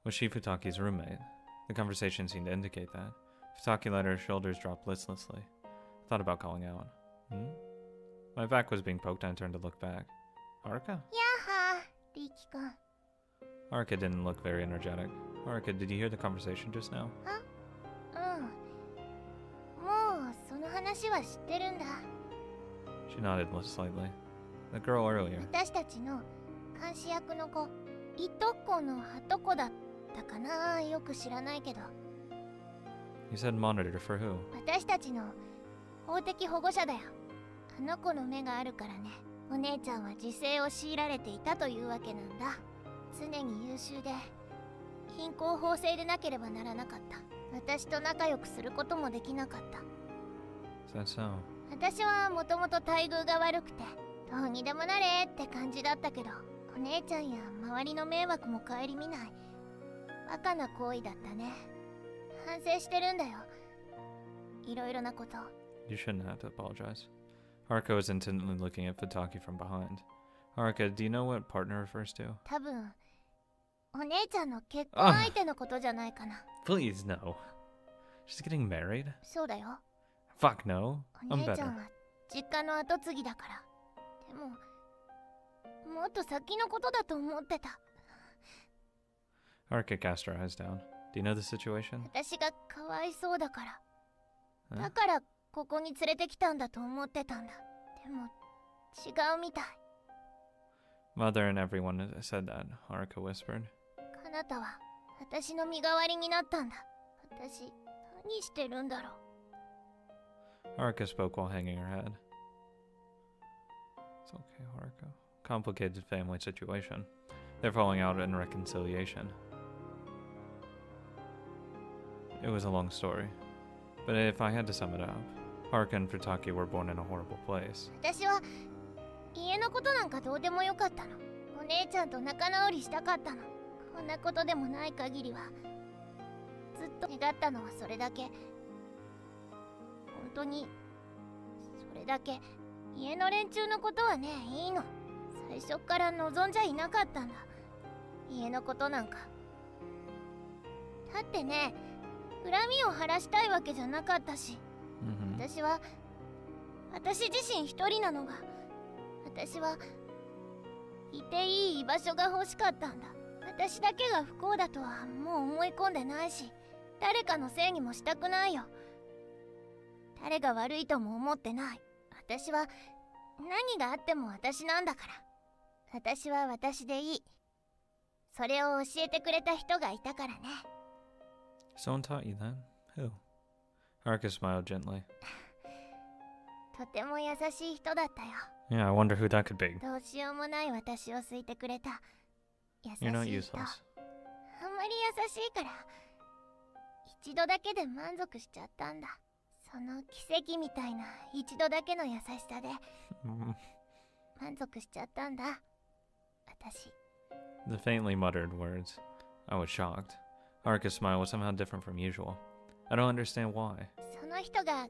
Was she Futaki's roommate? The conversation seemed to indicate that. Futaki let her shoulders drop listlessly. I thought about calling out. My back was being poked and I turned to look back. Haruka? Yaha, Riki-kun. Haruka didn't look very energetic. Haruka, did you hear the conversation just now? She nodded slightly. The girl earlier. 私たちの監視役の子、いとこのはとこだったかな、よく知らないけど。You said monitor for who? 私たちの法的保護者だよ。あの子の目があるからね。お姉ちゃんは自制を強いられていたというわけなんだ。常に優秀で貧困法制でなければならなかった。私と仲良くすることもできなかった。Is that so? 私はもともと待遇が悪くてどうにでもなれって感じだったけど、お姉ちゃんや周りの迷惑も顧みないバカな行為だったね。反省してるんだよ、いろいろなこと。 You shouldn't have to apologize. Haruka was intently looking at Futaki from behind. Haruka, do you know what partner refers to? 多分お姉ちゃんの結婚相手のことじゃないかな。 Please, no. She's getting married? そうだよ。 Fuck no. お I'm 姉ちゃん better. は実家の跡継ぎだから。でももっと先のことだと思ってた。 Haruka cast her eyes down. Do you know the situation? 私がかわいそうだから。 Huh? だからここに連れてきたんだと思ってたんだ。でも違うみたい。 Mother and everyone said that, Haruka whispered. かなたは私の身代わりになったんだ。私何してるんだろう。 Haruka spoke while hanging her head. It's okay, Haruka. Complicated family situation. They're falling out in reconciliation. It was a long story. But if I had to sum it up, Haruka and Futaki were born in a horrible place. 私は家のことなんかどうでもよかったの。お姉ちゃんと仲直りしたかったの。こんなことでもない限りはずっと願ったのはそれだけ。本当にそれだけ。家の連中のことはね、いいの。最初から望んじゃいなかったんだ、家のことなんか。だってね、恨みを晴らしたいわけじゃなかったし、私は私自身一人なのが、私はいていい居場所が欲しかったんだ。私だけが不幸だとはもう思い込んでないし、誰かのせいにもしたくないよ。誰が悪いとも思ってない。私は何があっても私なんだから。私は私でいい。それを教えてくれた人がいたからね。 Someone taught you that? Who? Haruka smiled gently. とても優しい人だったよ。 Yeah, I wonder who that could be. どうしようもない私を好いてくれた優しい You're not 人。 useless. あんまり優しいから一度だけで満足しちゃったんだ。その奇跡みたいな一度だけの優しさで満足しちゃったんだ、私。 The faintly muttered words. I was shocked. Haruka's smile was somehow different from usual. I don't understand why. その人が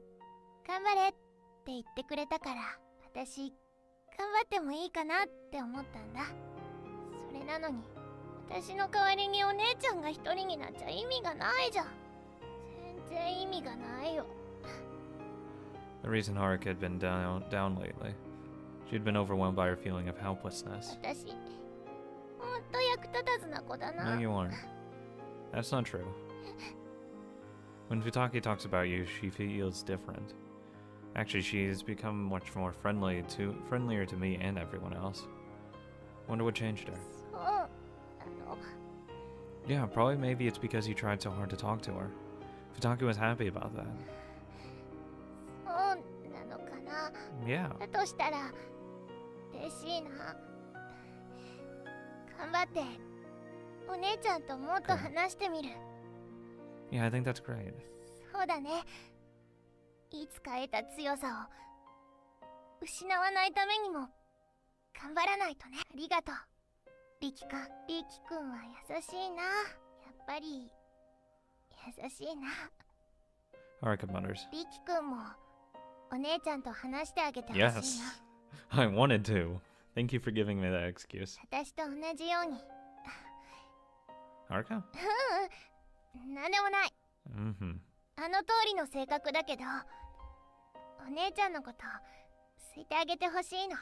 頑張れって言ってくれたから、私頑張ってもいいかなって思ったんだ。それなのに私の代わりにお姉ちゃんが一人になっちゃ意味がないじゃん。全然意味がないよ。 The reason Haruka had been down lately. She'd been overwhelmed by her feeling of helplessness. 私ほんと役立たずな子だな。 No, you aren't. That's not true. When Futaki talks about you, she feels different. Actually, she's become much more friendlier to me and everyone else. Wonder what changed her. そうなの。 Yeah, probably maybe it's because you tried so hard to talk to her. Futaki was happy about that. そうなのかな。 Yeah. だとしたら嬉しいな。頑張ってお姉ちゃんともっと話してみる。 Yeah, I think that's great. そうだね。いつか得た強さを失わないためにも頑張らないとね。ありがとう、リキ君。リキ君は優しいな。やっぱり優しいな。 Haruka mutters. リキ君もお姉ちゃんと話してあげてほしいな。 Yes. I wanted to. Thank you for giving me that excuse. 私と同じように。Haruka? なんでもない。 Mm-hmm. あの通りの性格だけど、お姉ちゃんのこと好いてあげてほしいの。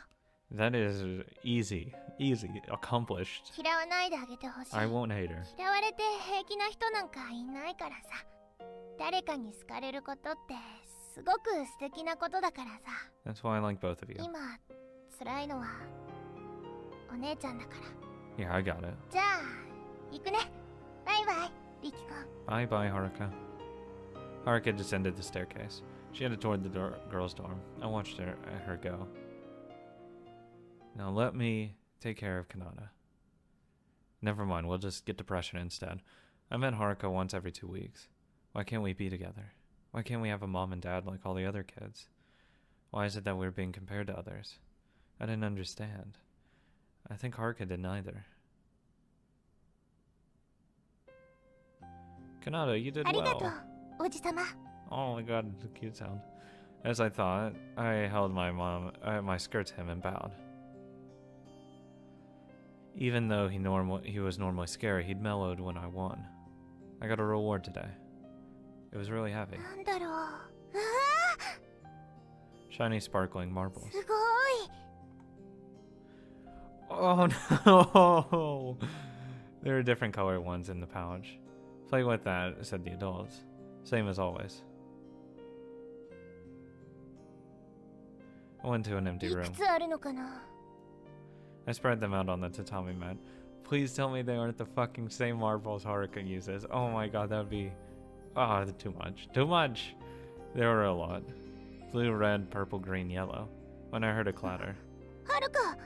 That is easy. Easy. Accomplished. 嫌わないであげてほしい。 I won't hate her. 嫌われて平気な人なんかいないからさ。誰かに好かれることってすごく素敵なことだからさ。 That's why I like both of you. 今辛いのはお姉ちゃんだから。 Yeah, I got it. じゃあ行くね。バイバイリキコ。 Bye bye, Haruka. Haruka descended the staircase. She headed toward the girls' dorm. I watched her go. Now let me take care of Kanata. Never mind, we'll just get depression instead. I met Haruka once every 2 weeks. Why can't we be together? Why can't we have a mom and dad like all the other kids? Why is it that we're being compared to others? I didn't understand. I think Haruka did neither. Kanata, you did ありがとう well. おじさま。 Oh my god, the cute sound. As I thought, I held my skirt to him and bowed. Even though he was normally scary, he'd mellowed when I won. I got a reward today. It was really heavy. なんだろう。うわ Shiny sparkling marbles. ーすごい。 Oh no! There are different colored ones in the pouch. Play with that, said the adults. Same as always. I went to an empty いく room. つあるのかな。 I spread them out on the tatami mat. Please tell me they aren't the fucking same marbles Haruka uses. Oh my god, that would be... Ah, too much. Too much! There were a lot. Blue, red, purple, green, yellow. When I heard a clatter, はるか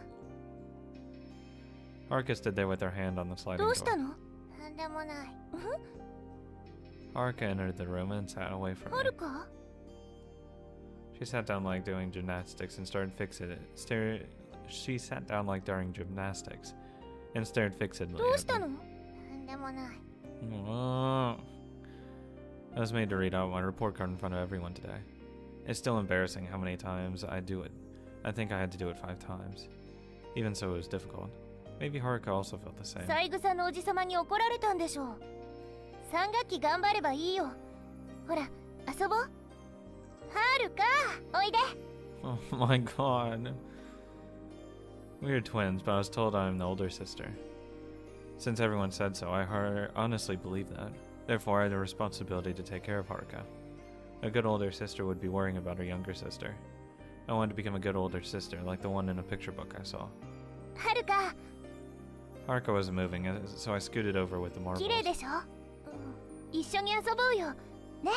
Haruka stood there with her hand on the sliding どうした door. の。なんでもない。 Haruka entered the room and sat away from は me. るか She sat down like doing gymnastics and started She sat down like during gymnastics and stared fixedly どうし at た me. の。なんでもない。 I was made to read out my report card in front of everyone today. It's still embarrassing how many times I do it. I think I had to do it 5 times. Even so, it was difficult. Maybe Haruka also felt the same. 三枝のおじさまに怒られたんでしょう。3学期頑張ればいいよ。ほら遊ぼう。はるかおいで。 Oh my god. We are twins, but I was told I'm the older sister. Since everyone said so, I honestly believe that. Therefore, I had a responsibility to take care of Haruka. A good older sister would be worrying about her younger sister. I wanted to become a good older sister, like the one in a picture book I saw. はるか Haruka wasn't moving, so I scooted over with the marbles. 綺麗でしょ、うん、一緒に遊ぼうよね、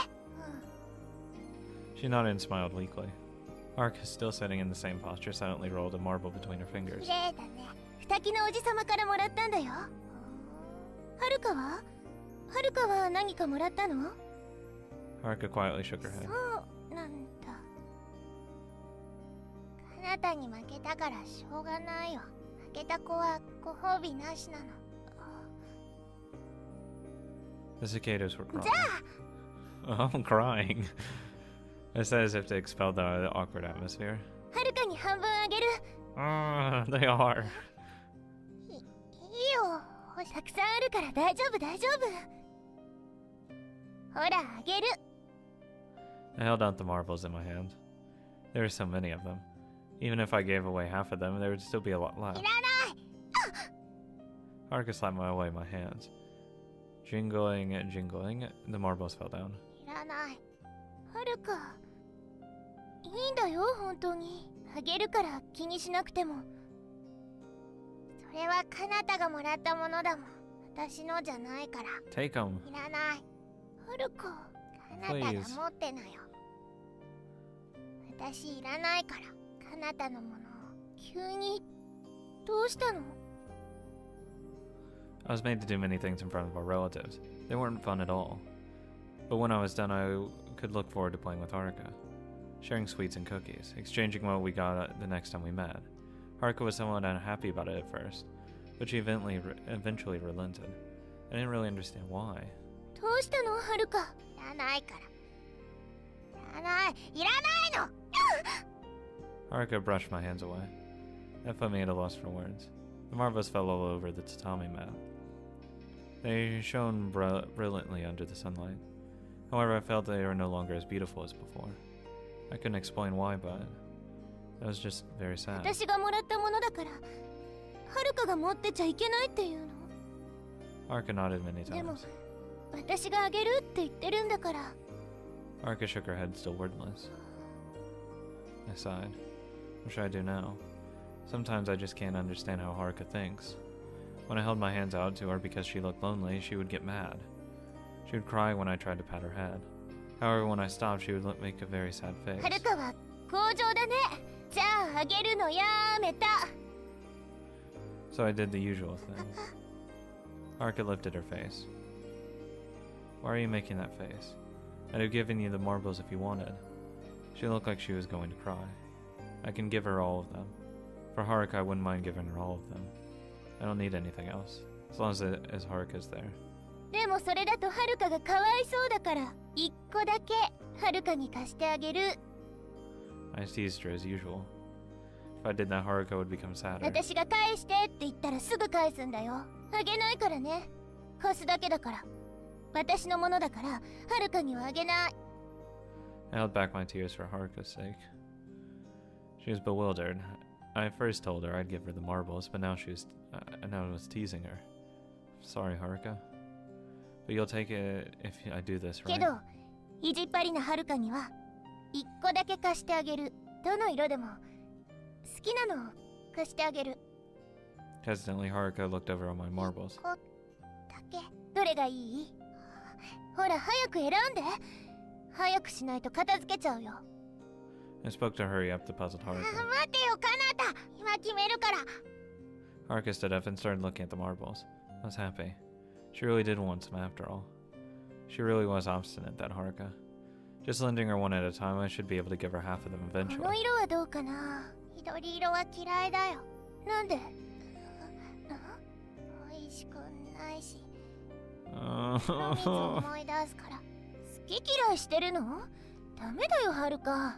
She nodded and smiled weakly. Haruka, still sitting in the same posture, silently rolled a marble between her 綺 fingers. 麗だね。二木のおじさまからもらったんだよ。はるかは何かもらったの。 Haruka quietly shook her そ head. うなんだ。あなたに負けたからしょうがないよ。負けた子はご褒美なしなの。 The cicadas were crying. じゃあ I'm crying. I said as if to expel the awkward atmosphere. はるかに半分あげる。 They are. いいよ。たくさんあるから大丈夫大丈夫。ほらあげる。 I held out the marbles in my hand. There were so many of them. Even if I gave away half of them, there would still be a lot い left. らない。 Haruka slapped away my hands. Jingling, the marbles fell down. いらない。はるか。いいんだよ本当に。あげるから気にしなくても。それはかなたがもらったものだもん。私のじゃないから。 Take them. いらない。はるか。かなたが持ってなよ。私いらないから。かなたのものを急にどうしたの。 I was made to do many things in front of our relatives. They weren't fun at all. But when I was done, I could look forward to playing with Haruka. Sharing sweets and cookies, exchanging what we got the next time we met. Haruka was somewhat unhappy about it at first, but she eventually relented. I didn't really understand why. どうしたのはるか。いらないから。いらない。いらないの。 Haruka brushed my hands away. That put me at a loss for words. The marbles fell all over the tatami mat. They shone brilliantly under the sunlight. However, I felt they were no longer as beautiful as before. I couldn't explain why, but it was just very sad. 私がもらったものだから、はるかが持ってちゃいけないっていうの。 Arka nodded many でも、 times. 私があげるって言ってるんだから。 Arka shook her head, still wordless. I sighed. What should I do now? Sometimes I just can't understand how Haruka thinks. When I held my hands out to her because she looked lonely, she would get mad. She would cry when I tried to pat her head. However, when I stopped, she would make a very sad face. はるかは強情だね。じゃああげるのやめた。 So I did the usual things. Haruka lifted her face. Why are you making that face? I'd have given you the marbles if you wanted. She looked like she was going to cry. I can give her all of them. For Haruka, I wouldn't mind giving her all of them. I don't need anything else, as long as Haruka's there. でもそれだとはるかがかわいそうだから、一個だけはるかに貸してあげる。 I teased her as usual. If I did that, Haruka would become sadder. 私が返してって言ったらすぐ返すんだよ。あげないからね。貸すだけだから。私のものだから、はるかにはあげない。 I held back my tears for Haruka's sake. She was bewildered. I first told her I'd give her the marbles, but now I was teasing her. Sorry, Haruka. But you'll take it if I do this, け right? ど、意地っ張りなはるかには、一個だけ貸してあげる。どの色でも、好きなのを貸してあげる。 Hesitantly, Haruka looked over on my marbles. 一個だけ。どれがいい？ほら、早く選んで。早くしないと片付けちゃうよ。 I spoke to hurry up the puzzled Haruka. 待てよ、カナタ。今決めるから。 Haruka stood up and started looking at the marbles. I was happy. She really did want some after all. She really was obstinate, that Haruka. Just lending her one at a time, I should be able to give her half of them こ eventually. の色はどうかな。緑色は嫌いだよ。なんで？美味しくないし。水思い出すから。好き嫌いしてるの？ダメだよ、はるか。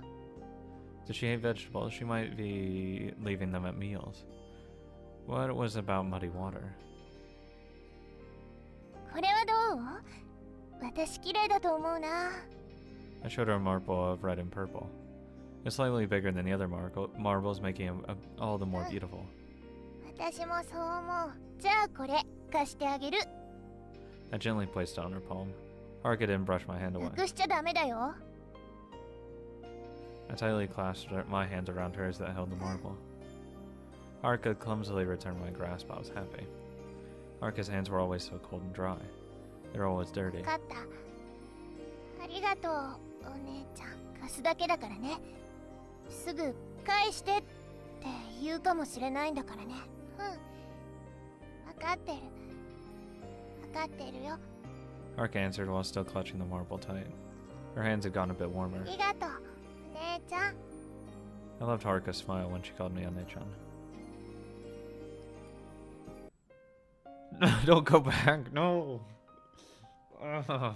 Does she hate vegetables? She might be leaving them at meals. What was about muddy water? これはどう？私綺麗だと思うな。 I showed her a marble of red and purple. It's slightly bigger than the other marbles, making it all the more beautiful. 私もそう思う。じゃあこれ貸してあげる。 I gently placed it on her palm. Haruka didn't brush my hand away. なくしちゃダメだよ。 I tightly clasped my hands around hers that held the marble. Haruka clumsily returned my grasp. I was happy. Haruka's hands were always so cold and dry. They were always dirty. 分かった。ありがとう、お姉ちゃん。貸すだけだからね。すぐ返してって言うかもしれないんだからね。うん。分かってる。分かってるよ。 Haruka answered while still clutching the marble tight. Her hands had gotten a bit warmer. ありがとう、お姉ちゃん。 I loved Haruka's smile when she called me One-chan. Don't go back, no! Ugh.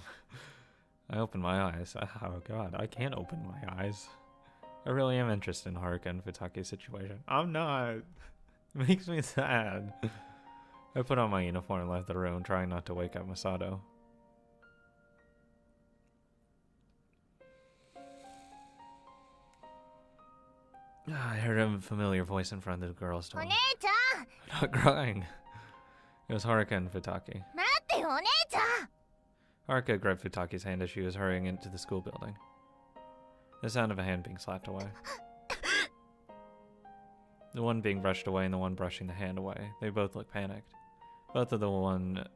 I opened my eyes. Oh god, I can't open my eyes. I really am interested in Haruka and Futaki's situation. I'm not. It makes me sad. I put on my uniform and left the room, trying not to wake up Masato. I heard a familiar voice in front of the girl's お door. 姉ちゃん。 I'm not crying. It was Haruka and Futaki. 待ってよ、お姉ちゃん。 Haruka grabbed Futaki's hand as she was hurrying into the school building. The sound of a hand being slapped away. The one being brushed away and the one brushing the hand away. They both looked panicked. Both the one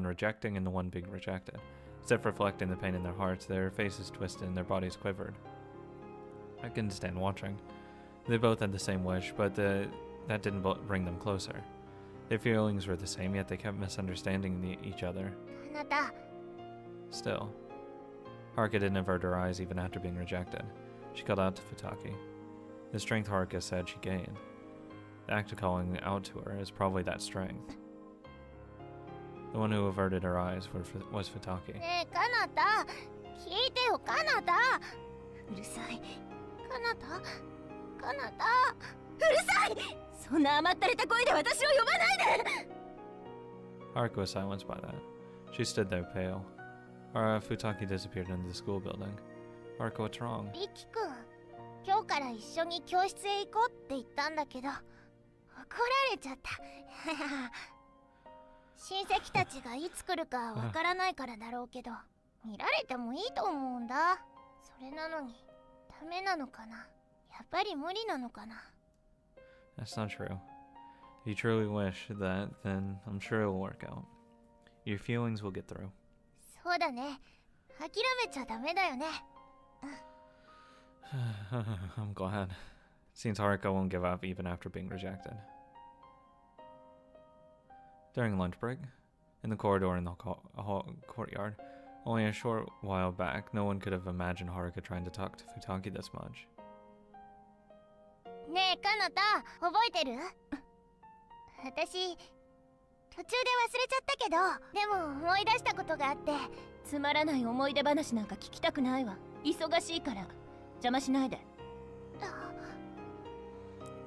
rejecting and the one being rejected. As if reflecting the pain in their hearts, their faces twisted and their bodies quivered. I couldn't stand watching. They both had the same wish, but that didn't bring them closer. Their feelings were the same, yet they kept misunderstanding each other. あなた。 Still, Haruka didn't avert her eyes even after being rejected. She called out to Futaki. The strength Haruka said she gained. The act of calling out to her is probably that strength. The one who averted her eyes was Futaki. ねえ、カナタ。聞いてよ、カナタ。うるさい。カナタ。カナタ。うるさい。そんな甘ったれた声で私を呼ばないで。Haruka was silenced by that. She stood there pale. Futaki disappeared into the school building. Haruka, what's wrong? リキ君、今日から一緒に教室へ行こうって言ったんだけど、怒られちゃった。親戚たちがいつ来るかわからないからだろうけど、見られてもいいと思うんだ。それなのに、ダメなのかな。やっぱり無理なのかな。That's not true. If you truly wish that, then I'm sure it'll work out. Your feelings will get through. そうだね。諦めちゃダメだよね。I'm glad. Seems Haruka won't give up even after being rejected. During lunch break, in the corridor in the courtyard, only a short while back, no one could have imagined Haruka trying to talk to Futaki this much. ねえ、かなた、覚えてる？私、途中で忘れちゃったけど、でも思い出したことがあって。つまらない思い出話なんか聞きたくないわ。忙しいから邪魔しないで。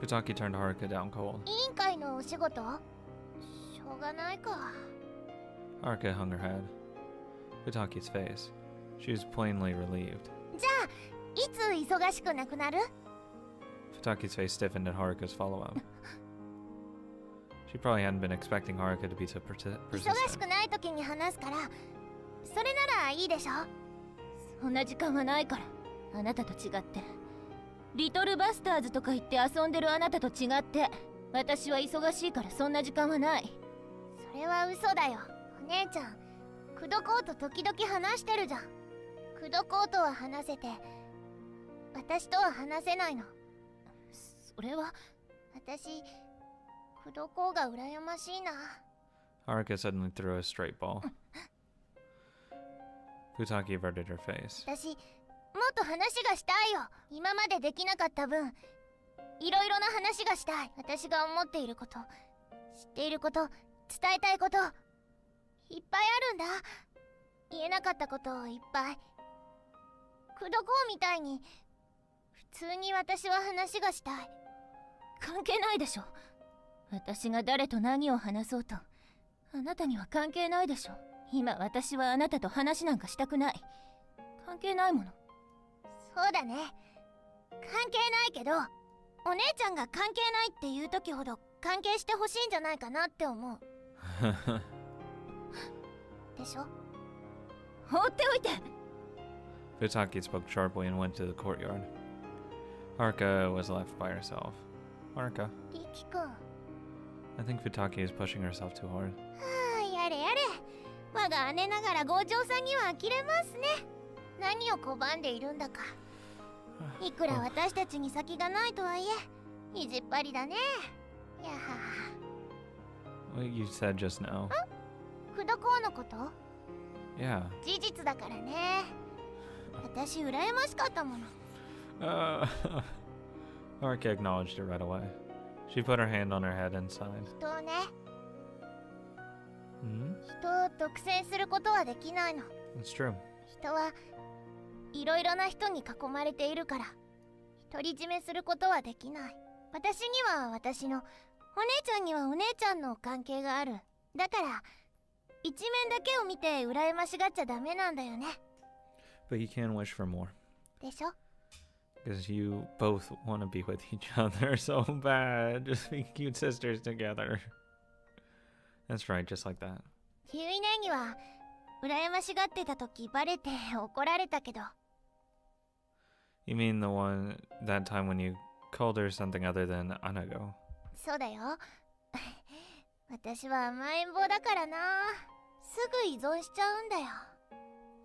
Futaki turned Haruka down cold. 委員会のお仕事？しょうがないか。Haruka hung her head. Futaki's face. She was plainly relieved. じゃあ、いつ忙しくなくなる？ Futaki's face stiffened at Haruka's follow-up. She probably hadn't been expecting Haruka to be so 忙し persistent. くない時に話すから、それならいいでしょ。そんな時間はないから。あなたと違って、リトルバスターズとか言って遊んでるあなたと違って、私は忙しいからそんな時間はない。それは嘘だよ。お姉ちゃん、口説こうと時々話してるじゃん。口説こうとは話せて、私とは話せないの。それは私、口説こうが羨ましいな。Haruka suddenly threw a straight ball. Futaki averted her face. 私、もっと話がしたいよ。今までできなかった分、いろいろな話がしたい。私が思っていること、知っていること、伝えたいこと、いっぱいあるんだ。言えなかったことをいっぱい。口説こうみたいに、普通に私は話がしたい。関係ないでしょ。私が誰と何を話そうと、あなたには関係ないでしょ。今私はあなたと話なんかしたくない。関係ないもの。そうだね。関係ないけど、お姉ちゃんが関係ないっていう時ほど関係してほしいんじゃないかなって思う。でしょ？放っておいて。 Futaki spoke sharply and went to the courtyard. Haruka was left by herself. Haruka, リキ君。I think Futaki is pushing herself too hard. やれやれ。我が姉ながら強情さんには呆れますね。何を拒んでいるんだか。いくら私たちに先がないとはいえ、意地っ張りだね。いやは。What you said just now. 口説こうのこと？ Yeah. 事実だからね。私羨ましかったもの。Haruka acknowledged it right away. She put her hand on her head and sighed. 人をね、 Hmm? 人を独占することはできないの。 It's true. 人はいろいろな人に囲まれているから独り占めすることはできない。私には私の、お姉ちゃんにはお姉ちゃんの関係がある。だから一面だけを見て羨ましがっちゃダメなんだよね。 But you can wish for more. でしょ？ Because you both want to be with each other so bad. Just be cute sisters together. That's right, just like that. キウイネギは羨ましがってた時バレて怒られたけど。 You mean the one, that time when you called her something other than Anago? そうだよ。私は甘えん坊だからな。すぐ依存しちゃうんだよ。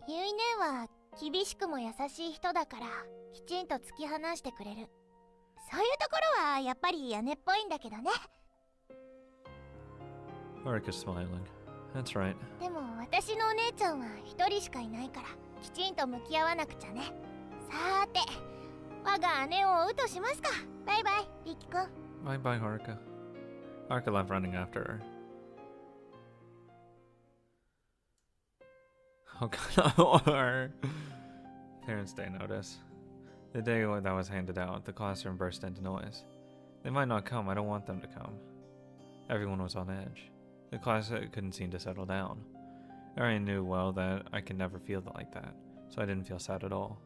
キウイネは厳しくも優しい人だからきちんと突き放してくれる。そういうところはやっぱり姉っぽいんだけどね。 Haruka's smiling. That's right. でも私のお姉ちゃんは一人しかいないからきちんと向き合わなくちゃね。さーて、我が姉を追うとしますか。バイバイ、リキ君。 Bye bye, Haruka. Haruka left running after her. Oh god. Parents' Day notice. The day that was handed out, the classroom burst into noise. They might not come, I don't want them to come. Everyone was on edge. The class couldn't seem to settle down. I already knew well that I could never feel like that, so I didn't feel sad at all.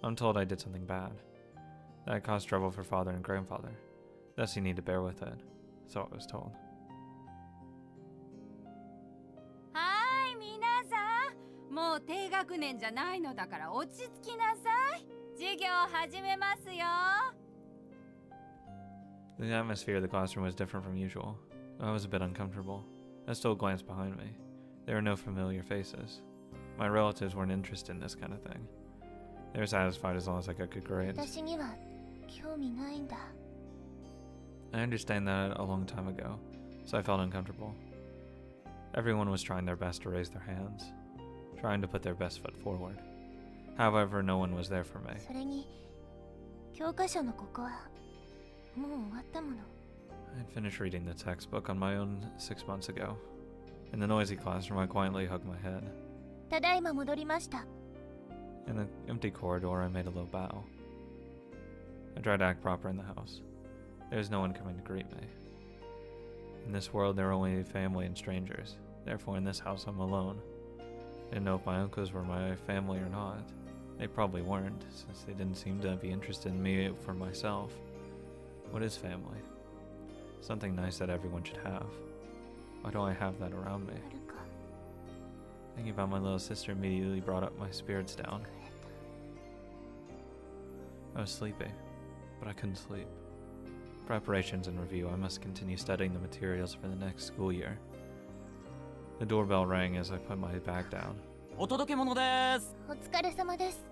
I'm told I did something bad, that I caused trouble for father and grandfather. Thus you need to bear with it, so I was told. はーい、皆さん、もう低学年じゃないのだから落ち着きなさい。授業始めますよ。The atmosphere of the classroom was different from usual. I was a bit uncomfortable. I still glanced behind me. There were no familiar faces. My relatives weren't interested in this kind of thing. They were satisfied as long as I got good grades. 私には興味ないんだ。 I understand that a long time ago, so I felt uncomfortable. Everyone was trying their best to raise their hands, trying to put their best foot forward. However, no one was there for me. それに教科書のここはもう終わったもの。 I had finished reading the textbook on my own 6 months ago. In the noisy classroom, I quietly hugged my head. ただいま戻りました。 In the empty corridor, I made a low bow. I tried to act proper in the house. There was no one coming to greet me. In this world, there are only family and strangers. Therefore, in this house, I'm alone. I didn't know if my uncles were my family or not. They probably weren't, since they didn't seem to be interested in me for myself. What is family? Something nice that everyone should have. Why don't I have that around me? あるか Thinking about my little sister immediately brought up my spirits down. I was sleepy, but I couldn't sleep. Preparations and review, I must continue studying the materials for the next school year. The doorbell rang as I put my bag down. お届け物です。お疲れ様です。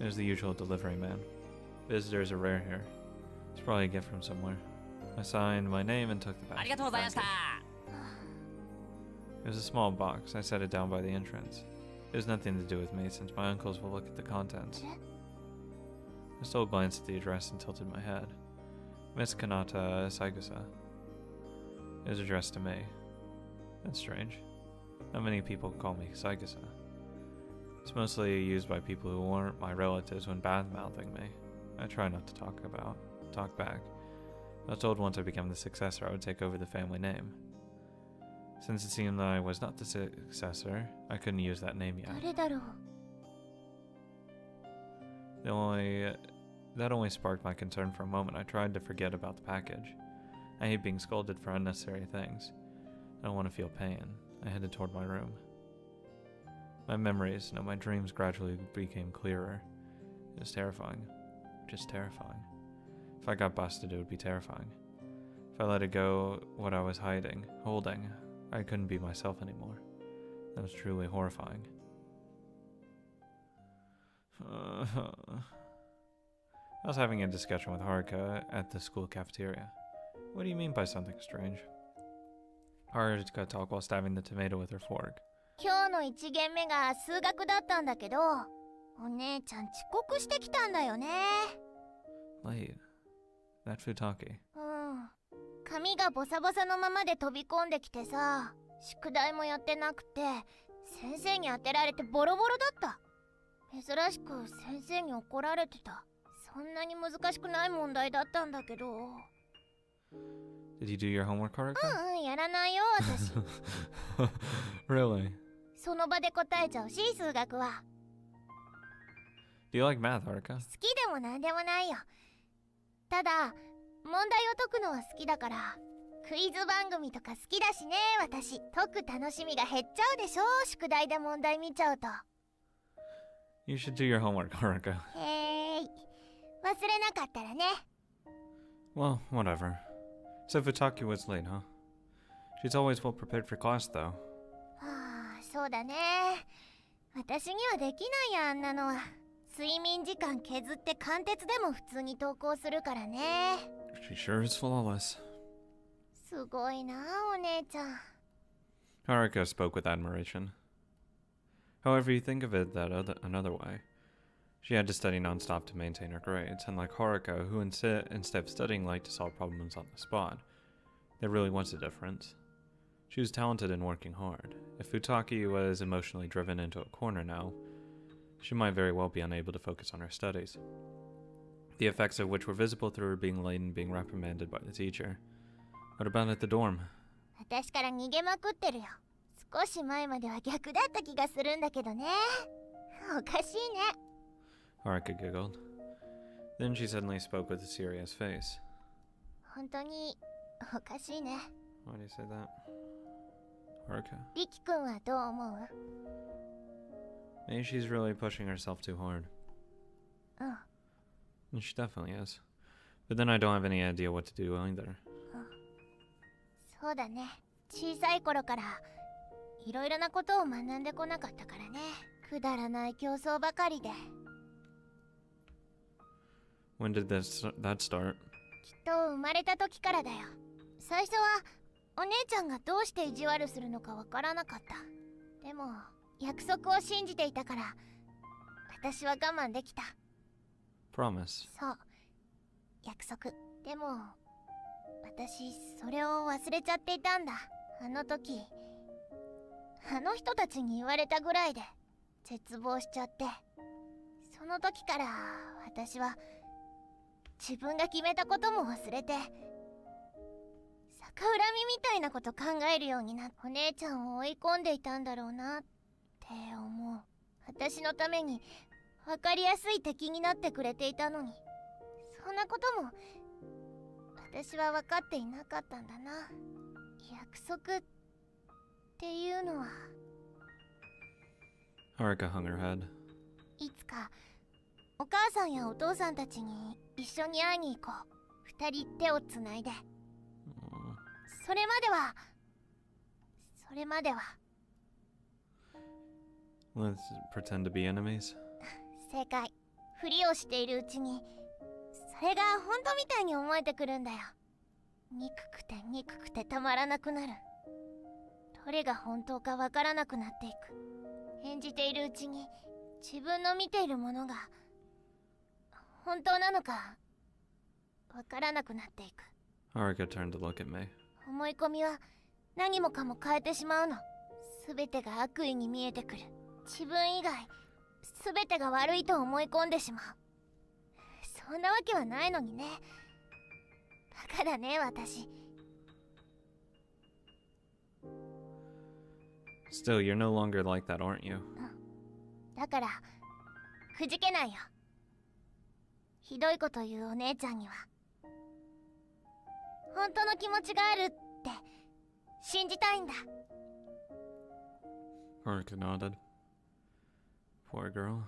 It was the usual delivery man. Visitors are rare here. It's probably a gift from somewhere. I signed my name and took the あり bag. がとうございました。 It was a small box. I set it down by the entrance. It has nothing to do with me since my uncles will look at the contents. I stole a glance at the address and tilted my head. Miss Kanata Saigusa. It was addressed to me. That's strange. Not many people call me Saigusa. It's mostly used by people who weren't my relatives when bad-mouthing me. I try not to talk back. I was told once I became the successor, I would take over the family name. Since it seemed that I was not the successor, I couldn't use that name yet. 誰だろう。 That only sparked my concern for a moment. I tried to forget about the package. I hate being scolded for unnecessary things. I don't want to feel pain. I headed toward my room. My memories, no, my dreams gradually became clearer. It was terrifying. Just terrifying. If I got busted, it would be terrifying. If I let it go, what I was holding, I couldn't be myself anymore. That was truly horrifying. I was having a discussion with Haruka at the school cafeteria. What do you mean by something strange? Haruka talked while stabbing the tomato with her fork. 今日の1限目が数学だったんだけど、お姉ちゃん遅刻してきたんだよね。 Late. That Futaki. うん。髪がボサボサのままで飛び込んできてさ、宿題もやってなくて、先生に当てられてボロボロだった。珍しく先生に怒られてた。そんなに難しくない問題だったんだけど。Did you do your homework, Haruka? やらないよ、私。Really? その場で答えちゃうし、数学は。 Do you like math, Haruka? 好きでもなんでもないよ。ただ、問題を解くのは好きだから、クイズ番組とか好きだしね、私。解く楽しみが減っちゃうでしょ、宿題で問題見ちゃうと。You should do your homework, Haruka. へーい。忘れなかったらね。 Well, whatever. So Futaki was late, huh? She's always well prepared for class, though. はあ、そうだね。私にはできないや、あんなのは。睡眠時間削って貫徹でも普通に登校するからね。 She sure is flawless. すごいな、お姉ちゃん。 Haruka spoke with admiration. However, you think of it another way. She had to study non-stop to maintain her grades, and like Haruka, who instead of studying liked to solve problems on the spot, there really was a difference. She was talented and working hard. If Futaki was emotionally driven into a corner now, she might very well be unable to focus on her studies, the effects of which were visible through her being late and being reprimanded by the teacher. What about at the dorm? 私から逃げまくってるよ。少し前までは逆だった気がするんだけどね。おかしいね。 Haruka giggled. Then she suddenly spoke with a serious face. 本当におかしいね。 Why do you say that? Haruka. リキ君はどう思う？ Maybe she's really pushing herself too hard. うん。 And she definitely is. But then I don't have any idea what to do either. そうだね。小さい頃からいろいろなことを学んでこなかったからね。くだらない競争ばかりで。 When did that start? きっと生まれた時からだよ。最初はお姉ちゃんがどうして意地悪するのかわからなかった。でも約束を信じていたから私は我慢できた。 Promise. そう、約束。でも私それを忘れちゃっていたんだ。あの時あの人たちに言われたぐらいで絶望しちゃって、その時から私は自分が決めたことも忘れて逆恨みみたいなこと考えるようになって、お姉ちゃんを追い込んでいたんだろうなって思う。私のために分かりやすい敵になってくれていたのに、そんなことも私は分かっていなかったんだな。約束っていうのは Haruka hung her head. いつかお母さんやお父さんたちに一緒に会いに行こう。二人手をつないで。 Aw. それまでは Let's pretend to be enemies. 正解。ふりをしているうちにそれが本当みたいに思えてくるんだよ。憎くてたまらなくなる。どれが本当かわからなくなっていく。演じているうちに自分の見ているものが本当なのかわからなくなっていく。 Haruka turned to look at me. 思い込みは何もかも変えてしまうの。すべてが悪意に見えてくる。自分以外すべてが悪いと思い込んでしまう。そんなわけはないのにね。バカだね私。 Still, you're no longer like that, aren't you? だからくじけないよ。ひどいこと言うお姉ちゃんには本当の気持ちがあるって信じたいんだ。 Haruka nodded. Poor girl.